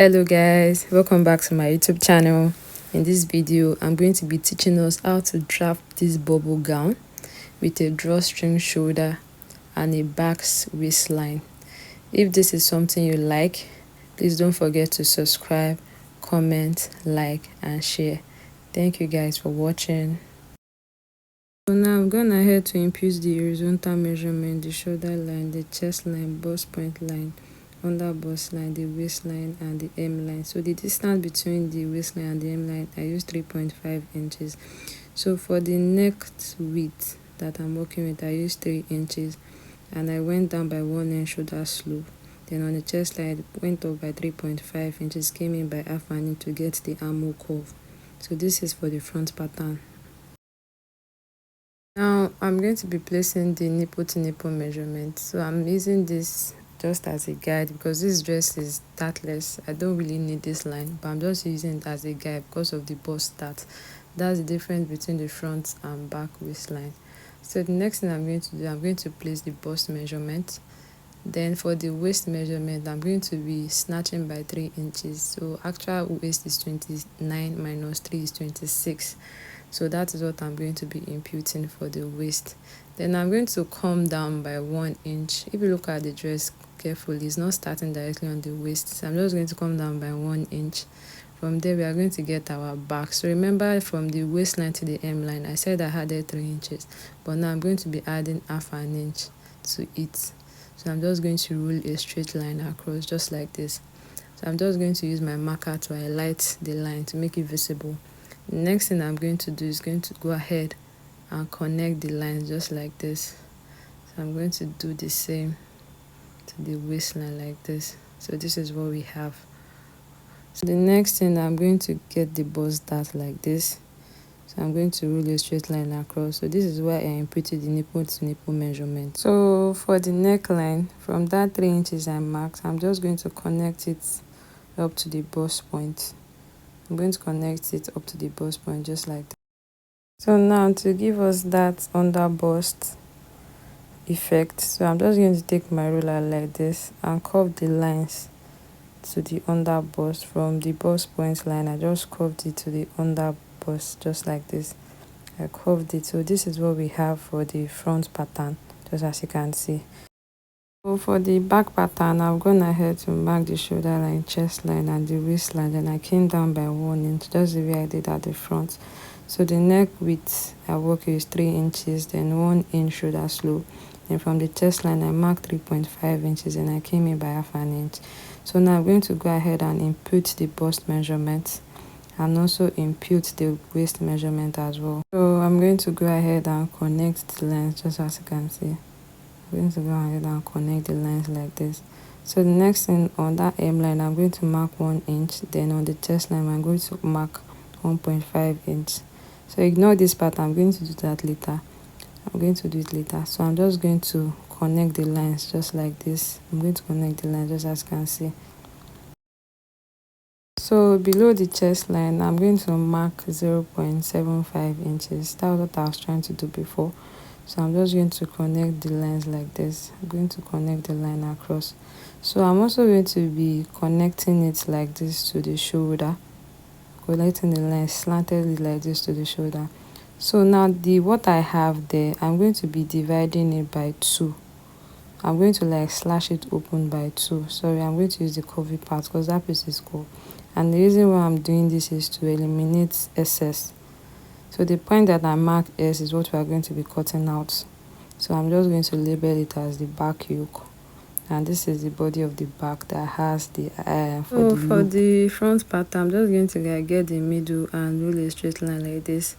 Hello guys, welcome back to my YouTube channel. In this video I'm going to be teaching us how to draft this bubble gown with a drawstring shoulder and a Basque waistline. If this is something you like, please don't forget to subscribe, comment, like and share. Thank you guys for watching. So now I'm going ahead to impute the horizontal measurement, the shoulder line, the chest line, bust point line, under bust line, the waistline and the hem line. So the distance between the waistline and the hem line, I use 3.5 inches. So for the neck width that I'm working with, I use 3 inches and I went down by 1 inch shoulder slope. Then on the chest line, I went up by 3.5 inches, came in by half an inch to get the armhole curve. So this is for the front pattern. Now I'm going to be placing the nipple to nipple measurement. So I'm using this just as a guide because this dress is dartless. I don't really need this line, but I'm just using it as a guide because of the bust dart. That's the difference between the front and back waistline. So the next thing I'm going to do, I'm going to place the bust measurement. Then for the waist measurement, I'm going to be snatching by 3 inches. So actual waist is 29 minus 3 is 26. So that is what I'm going to be imputing for the waist. Then I'm going to come down by 1 inch. If you look at the dress carefully, it's not starting directly on the waist. So I'm just going to come down by 1 inch. From there, we are going to get our back. So remember, from the waistline to the hem line, I said I added 3 inches. But now I'm going to be adding half an inch to it. So I'm just going to rule a straight line across, just like this. So I'm just going to use my marker to highlight the line to make it visible. The next thing I'm going to do is going to go ahead and connect the lines just like this. So I'm going to do the same to the waistline like this. So this is what we have. So the next thing, I'm going to get the bust dart like this. So I'm going to rule a straight line across. So this is why I imputed the nipple to nipple measurement. So for the neckline, from that 3 inches I marked, I'm just going to connect it up to the bust point. I'm going to connect it up to the bust point just like that. So now to give us that under bust effect, so I'm just going to take my ruler like this and curve the lines to the under bust. From the bust point line, I just curved it to the under bust just like this. I curved it. So this is what we have for the front pattern, just as you can see. So for the back pattern, I've gone ahead to mark the shoulder line, chest line and the waistline. Then I came down by 1 inch, just the way I did at the front. So the neck width I work is 3 inches, then 1 inch shoulder slope. Then from the chest line, I marked 3.5 inches and I came in by half an inch. So now I'm going to go ahead and input the bust measurement and also impute the waist measurement as well. So I'm going to go ahead and connect the lines just as you can see. I'm going to go ahead and connect the lines like this. So the next thing, on that hem line, I'm going to mark 1 inch. Then on the chest line, I'm going to mark 1.5 inch. So ignore this part, I'm going to do that later. I'm going to do it later. So I'm just going to connect the lines just like this. I'm going to connect the lines just as you can see. So below the chest line, I'm going to mark 0.75 inches. That was what I was trying to do before. So I'm just going to connect the lines like this. I'm going to connect the line across. So I'm also going to be connecting it like this to the shoulder. Connecting the line slanted like this to the shoulder. So now what I have there, I'm going to be dividing it by 2. I'm going to like slash it open by 2. Sorry, I'm going to use the curvy part because that piece is cool. And the reason why I'm doing this is to eliminate excess. So the point that I mark S is what we are going to be cutting out. So I'm just going to label it as the back yoke. And this is the body of the back that has the for the front part, I'm just going to get the middle and rule a straight line like this.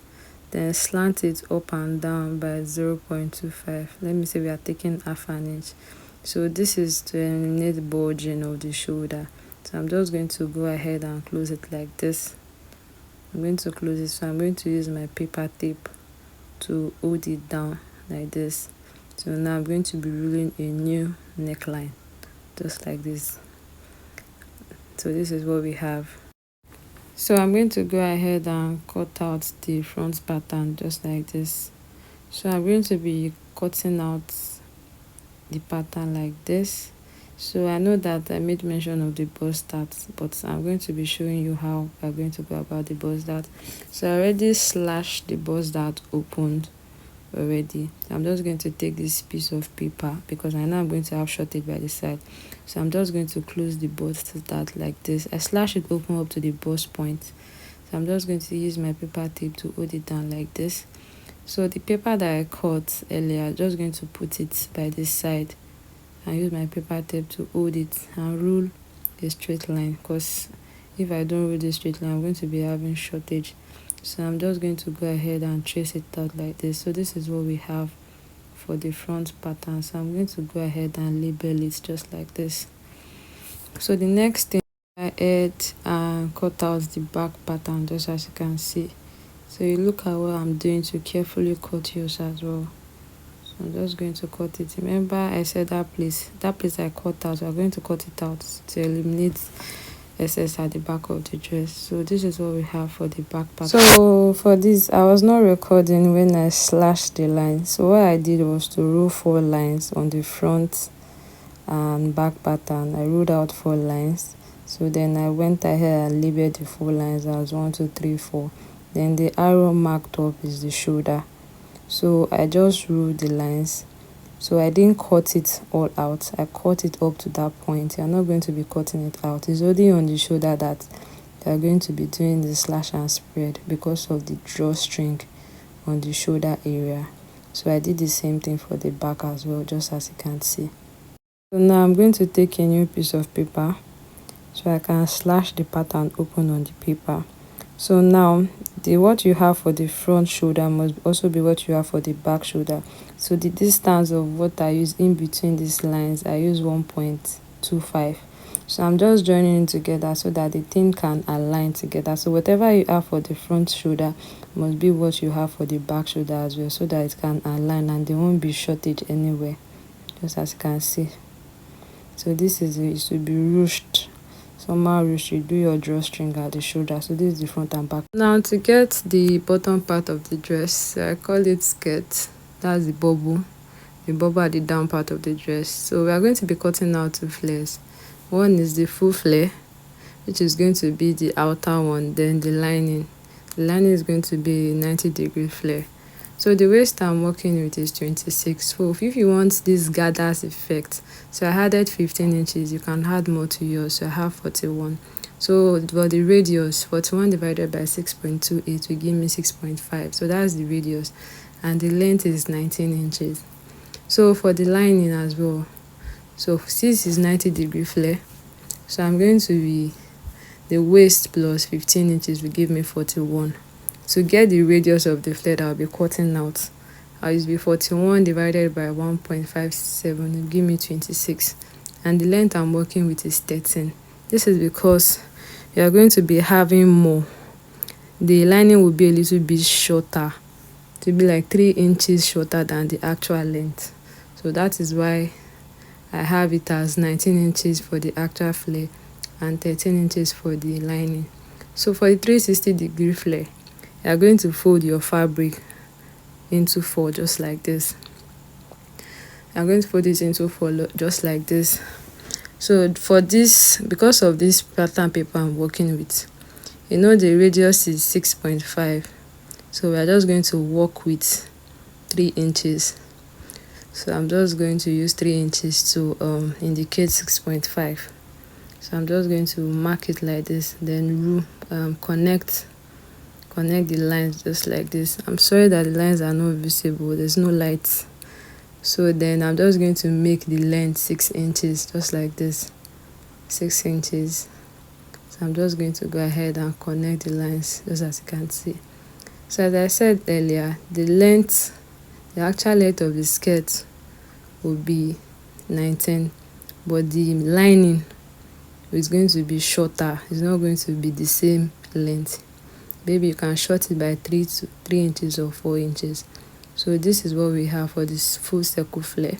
Then slant it up and down by 0.25. Let me say we are taking half an inch. So this is to eliminate bulging of the shoulder. So I'm just going to go ahead and close it like this. I'm going to close it. So I'm going to use my paper tape to hold it down like this. So now I'm going to be ruling a new neckline just like this. So this is what we have. So I'm going to go ahead and cut out the front pattern just like this. So I'm going to be cutting out the pattern like this. So I know that I made mention of the bust dart, but I'm going to be showing you how we're going to go about the bust dart. So I already slashed the bust dart opened already. So I'm just going to take this piece of paper because I know I'm going to have shortage by the side. So I'm just going to close the bust dart like this. I slash it open up to the bust point. So I'm just going to use my paper tape to hold it down like this. So the paper that I cut earlier, I'm just going to put it by this side and use my paper tape to hold it and rule a straight line, because if I don't rule this straight line, I'm going to be having shortage. So I'm just going to go ahead and trace it out like this. So this is what we have for the front pattern. So I'm going to go ahead and label it just like this. So the next thing, I add and cut out the back pattern just as you can see. So you look at what I'm doing to carefully cut yours as well. So I'm just going to cut it. Remember I said that place I cut out, we're going to cut it out to eliminate excess at the back of the dress. So this is what we have for the back pattern. So for this, I was not recording when I slashed the line. So what I did was to roll 4 lines on the front and back pattern. I rolled out 4 lines. So then I went ahead and labeled the 4 lines as 1, 2, 3, 4. Then the arrow marked up is the shoulder. So I just ruled the lines. So I didn't cut it all out. I cut it up to that point. You're not going to be cutting it out. It's only on the shoulder that you're going to be doing the slash and spread because of the drawstring on the shoulder area. So I did the same thing for the back as well, just as you can see. So now I'm going to take a new piece of paper so I can slash the pattern open on the paper. So now what you have for the front shoulder must also be what you have for the back shoulder. So the distance of what I use in between these lines, I use 1.25. So I'm just joining it together so that the thing can align together. So whatever you have for the front shoulder must be what you have for the back shoulder as well, so that it can align and there won't be shortage anywhere, just as you can see. So this is it should be ruched. Somehow you should do your drawstring at the shoulder. So this is the front and back. Now to get the bottom part of the dress, I call it skirt. That's the bubble at the down part of the dress. So we are going to be cutting out 2 flares. One is the full flare, which is going to be the outer one. Then the lining is going to be 90-degree flare. So the waist I'm working with is 26. So if you want this gathers effect, so I added 15 inches. You can add more to yours. So I have 41. So for the radius, 41 divided by 6.28 will give me 6.5. So that's the radius. And the length is 19 inches. So for the lining as well, so since it's 90-degree flare, so I'm going to be the waist plus 15 inches will give me 41. To get the radius of the flare that I'll be cutting out, I'll use 41 divided by 1.57 will give me 26. And the length I'm working with is 13. This is because you are going to be having more. The lining will be a little bit shorter, to be like 3 inches shorter than the actual length. So that is why I have it as 19 inches for the actual flare and 13 inches for the lining. So for the 360-degree flare, you are going to fold your fabric into 4 just like this. I'm going to fold it into 4 just like this. So for this, because of this pattern paper I'm working with, you know the radius is 6.5. So we are just going to work with 3 inches. So I'm just going to use 3 inches to indicate 6.5. So I'm just going to mark it like this, then connect the lines just like this. I'm sorry that the lines are not visible, there's no light. So then I'm just going to make the length 6 inches just like this, 6 inches. So I'm just going to go ahead and connect the lines just as you can see. So as I said earlier, the actual length of the skirt will be 19, but the lining is going to be shorter. It's not going to be the same length. Maybe you can short it by 3 inches or 4 inches. So this is what we have for this full circle flare.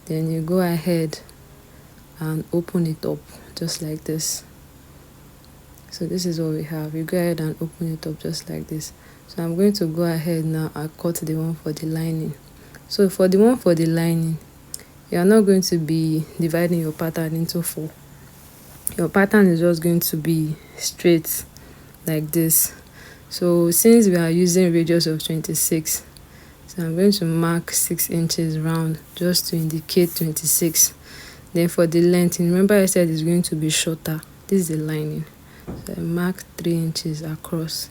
Then you go ahead and open it up just like this. So this is what we have. You go ahead and open it up just like this. So I'm going to go ahead now and cut the one for the lining. So for the one for the lining, You are not going to be dividing your pattern into 4. Your pattern is just going to be straight like this. So since we are using radius of 26, so I'm going to mark 6 inches round just to indicate 26. Then for the length, remember I said it's going to be shorter. This is the lining. So I mark 3 inches across.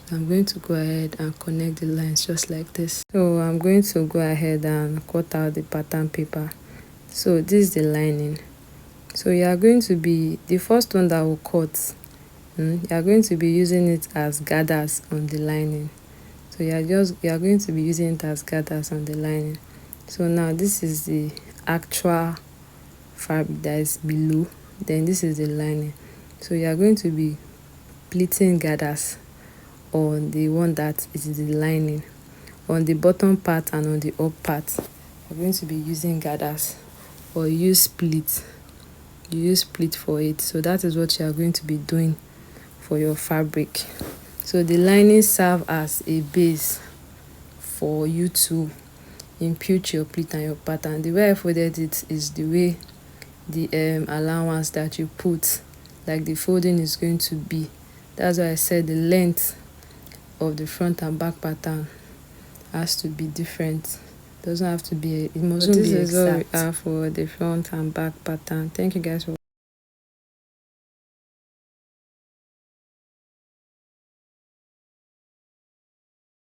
So I'm going to go ahead and connect the lines just like this. So I'm going to go ahead and cut out the pattern paper. So this is the lining. So you are going to be, the first one that will cut, you are going to be using it as gathers on the lining. So you are going to be using it as gathers on the lining. So now this is the actual fabric that is below, then this is the lining. So you are going to be pleating gathers on the one that is the lining. On the bottom part and on the up part, you're going to be using gathers or use pleat. You use pleat for it. So that is what you are going to be doing for your fabric. So the lining serve as a base for you to impute your pleat and your pattern. The way I folded it is the way the allowance that you put, like the folding, is going to be. That's why I said the length of the front and back pattern has to be different. It doesn't have to be, it mustn't be exact. This is what we have for the front and back pattern. Thank you guys for